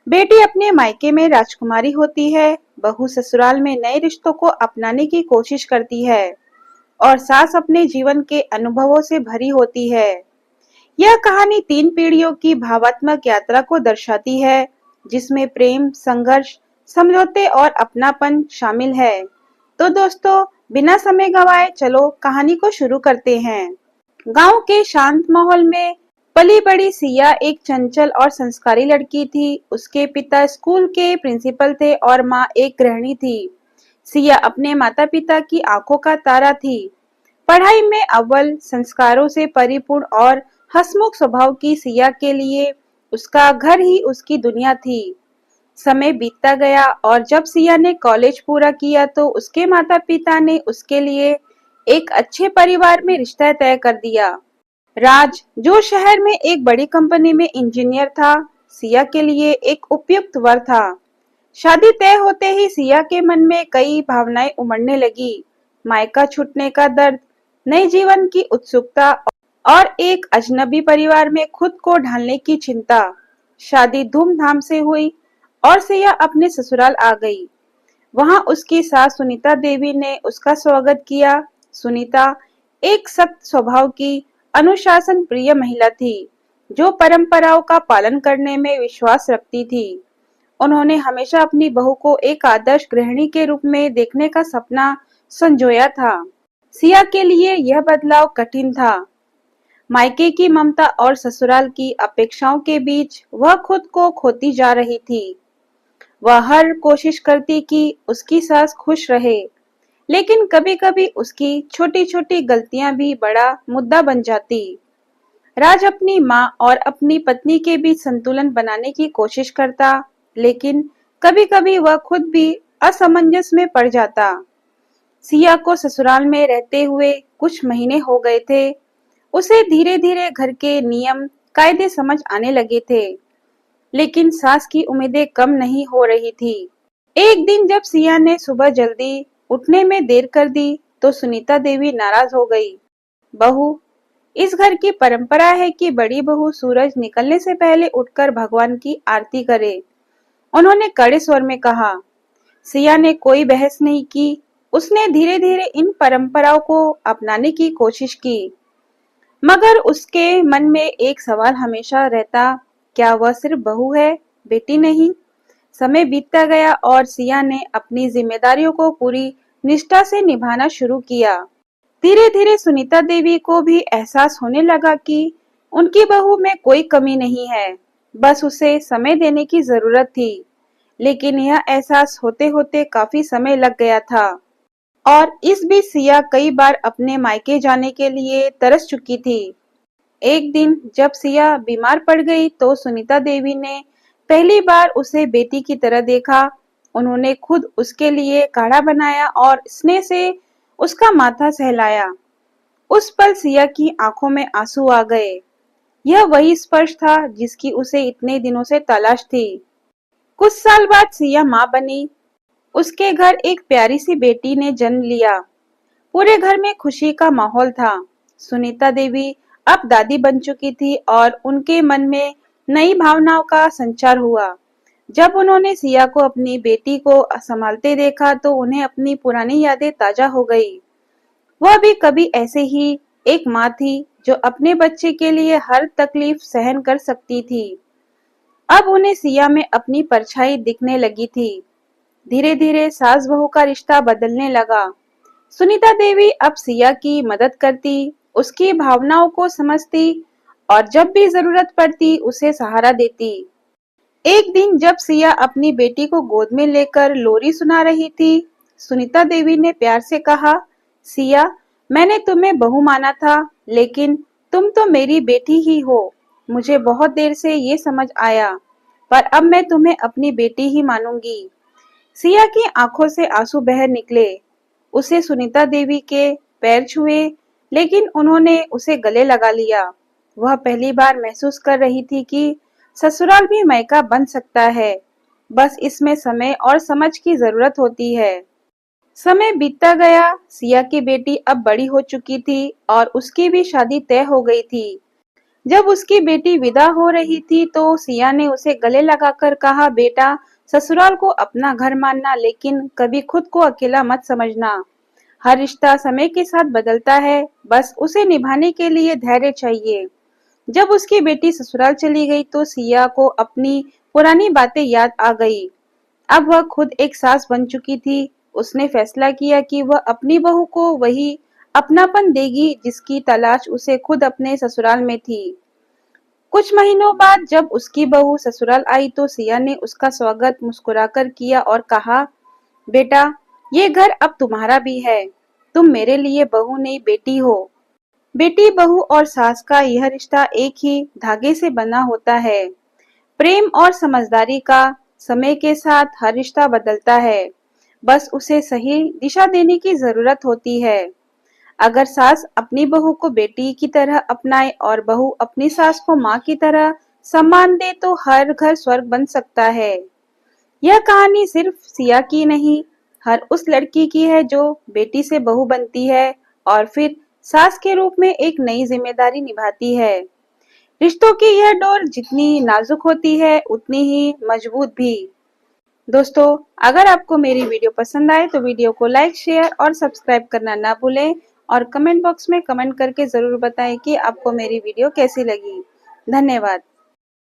बेटी अपने मायके में राजकुमारी होती है, बहू ससुराल में नए रिश्तों को अपनाने की कोशिश करती है और सास अपने जीवन के अनुभवों से भरी होती है। यह कहानी 3 पीढ़ियों की भावात्मक यात्रा को दर्शाती है, जिसमें प्रेम, संघर्ष, समझौते और अपनापन शामिल है। तो दोस्तों, बिना समय गंवाए चलो कहानी को शुरू करते हैं। गांव के शांत माहौल में पली बड़ी सिया एक चंचल और संस्कारी लड़की थी। उसके पिता स्कूल के प्रिंसिपल थे और माँ एक गृहिणी थी। सिया अपने माता पिता की आंखों का तारा थी। पढ़ाई में अव्वल, संस्कारों से परिपूर्ण और हंसमुख स्वभाव की सिया के लिए उसका घर ही उसकी दुनिया थी। समय बीतता गया और जब सिया ने कॉलेज पूरा किया तो उसके माता पिता ने उसके लिए एक अच्छे परिवार में रिश्ता तय कर दिया। राज, जो शहर में एक बड़ी कंपनी में इंजीनियर था, सिया के लिए एक उपयुक्त वर था। शादी तय होते ही सिया के मन में कई भावनाएं उमड़ने लगी। मायका छूटने का दर्द, नए जीवन की उत्सुकता और एक अजनबी परिवार में खुद को ढालने की चिंता। शादी धूमधाम से हुई और सिया अपने ससुराल आ गई। वहां उसकी सास सुनीता देवी ने उसका स्वागत किया। सुनीता एक सख्त स्वभाव की, अनुशासन प्रिय महिला थी, जो परंपराओं का पालन करने में विश्वास रखती थी। उन्होंने हमेशा अपनी बहू को एक आदर्श गृहिणी के रूप में देखने का सपना संजोया था। सिया के लिए यह बदलाव कठिन था। मायके की ममता और ससुराल की अपेक्षाओं के बीच वह खुद को खोती जा रही थी। वह हर कोशिश करती कि उसकी सास खुश रहे, लेकिन कभी-कभी उसकी छोटी-छोटी गलतियां भी बड़ा मुद्दा बन जाती। राज अपनी माँ और अपनी पत्नी के बीच संतुलन बनाने की कोशिश करता, लेकिन कभी-कभी वह खुद भी असमंजस में पड़ जाता। सिया को ससुराल में रहते हुए कुछ महीने हो गए थे। उसे धीरे-धीरे घर के नियम, कायदे समझ आने लगे थे, लेकिन सास की उम्मीदें कम नहीं हो रही थी। एक दिन जब सिया ने सुबह जल्दी उठने में देर कर दी, तो सुनीता देवी नाराज हो गई। बहू, इस घर की परंपरा है कि बड़ी बहू सूरज निकलने से पहले उठकर भगवान की आरती करे, उन्होंने कड़े स्वर में कहा। सिया ने कोई बहस नहीं की। उसने धीरे धीरे इन परंपराओं को अपनाने की कोशिश की, मगर उसके मन में एक सवाल हमेशा रहता, क्या वह सिर्फ बहू है, बेटी नहीं? समय बीतता गया और सिया ने अपनी जिम्मेदारियों को पूरी निष्ठा से निभाना शुरू किया। धीरे धीरे सुनीता देवी को भी एहसास होने लगा कि उनकी बहू में कोई कमी नहीं है, बस उसे समय देने की जरूरत थी। लेकिन यह एहसास होते होते काफी समय लग गया था और इस बीच सिया कई बार अपने मायके जाने के लिए तरस चुकी थी। एक दिन जब सिया बीमार पड़ गई तो सुनीता देवी ने पहली बार उसे बेटी की तरह देखा। उन्होंने खुद उसके लिए काढ़ा बनाया और स्नेह से उसका माथा सहलाया। उस पल सिया की आंखों में आंसू आ गए। यह वही स्पर्श था जिसकी उसे इतने दिनों से तलाश थी। कुछ साल बाद सिया माँ बनी। उसके घर एक प्यारी सी बेटी ने जन्म लिया। पूरे घर में खुशी का माहौल था। सुनीता देवी अब दादी बन चुकी थी और उनके मन में नई भावनाओं का संचार हुआ। जब उन्होंने सिया को अपनी बेटी को संभालते देखा तो उन्हें अपनी पुरानी यादें ताजा हो गई। वह भी कभी ऐसे ही एक माँ थी जो अपने बच्चे के लिए हर तकलीफ सहन कर सकती थी। अब उन्हें सिया में अपनी परछाई दिखने लगी थी। धीरे धीरे सास बहू का रिश्ता बदलने लगा। सुनीता देवी अब सिया की मदद करती, उसकी भावनाओं को समझती और जब भी जरूरत पड़ती उसे सहारा देती। एक दिन जब सिया अपनी बेटी को गोद में लेकर लोरी सुना रही थी, सुनीता देवी ने प्यार से कहा, सिया, मैंने तुम्हें बहू माना था, लेकिन तुम तो मेरी बेटी ही हो। मुझे बहुत देर से ये समझ आया, पर अब मैं तुम्हें अपनी बेटी ही मानूंगी। सिया की आंखों से आंसू बह निकले। उसे सुनीता देवी के पैर छुए, लेकिन उन्होंने उसे गले लगा लिया। वह पहली बार महसूस कर रही थी कि ससुराल भी मायका बन सकता है, बस इसमें समय और समझ की जरूरत होती है। समय बीतता गया। सिया की बेटी अब बड़ी हो चुकी थी और उसकी भी शादी तय हो गई थी। जब उसकी बेटी विदा हो रही थी तो सिया ने उसे गले लगाकर कहा, बेटा, ससुराल को अपना घर मानना, लेकिन कभी खुद को अकेला मत समझना। हर रिश्ता समय के साथ बदलता है, बस उसे निभाने के लिए धैर्य चाहिए। जब उसकी बेटी ससुराल चली गई तो सिया को अपनी पुरानी बातें याद आ गई। अब वह खुद एक सास बन चुकी थी। उसने फैसला किया कि वह अपनी बहू को वही अपनापन देगी जिसकी तलाश उसे खुद अपने ससुराल में थी। कुछ महीनों बाद जब उसकी बहू ससुराल आई तो सिया ने उसका स्वागत मुस्कुराकर किया और कहा, बेटा, ये घर अब तुम्हारा भी है। तुम मेरे लिए बहू नहीं, बेटी हो। बेटी, बहू और सास का यह रिश्ता एक ही धागे से बना होता है। प्रेम और समझदारी का। समय के साथ हर रिश्ता बदलता है, बस उसे सही दिशा देने की जरूरत होती है। अगर सास अपनी बहू को बेटी की तरह अपनाए और बहू अपनी सास को माँ की तरह सम्मान दे तो हर घर स्वर्ग बन सकता है। यह कहानी सिर्फ सिया की नहीं, हर उस लड़की की है जो बेटी से बहू बनती है और फिर सास के रूप में एक नई जिम्मेदारी निभाती है। रिश्तों की यह डोर जितनी नाजुक होती है उतनी ही मजबूत भी। दोस्तों, अगर आपको मेरी वीडियो पसंद आए तो वीडियो को लाइक, शेयर और सब्सक्राइब करना ना भूलें और कमेंट बॉक्स में कमेंट करके जरूर बताएं कि आपको मेरी वीडियो कैसी लगी। धन्यवाद।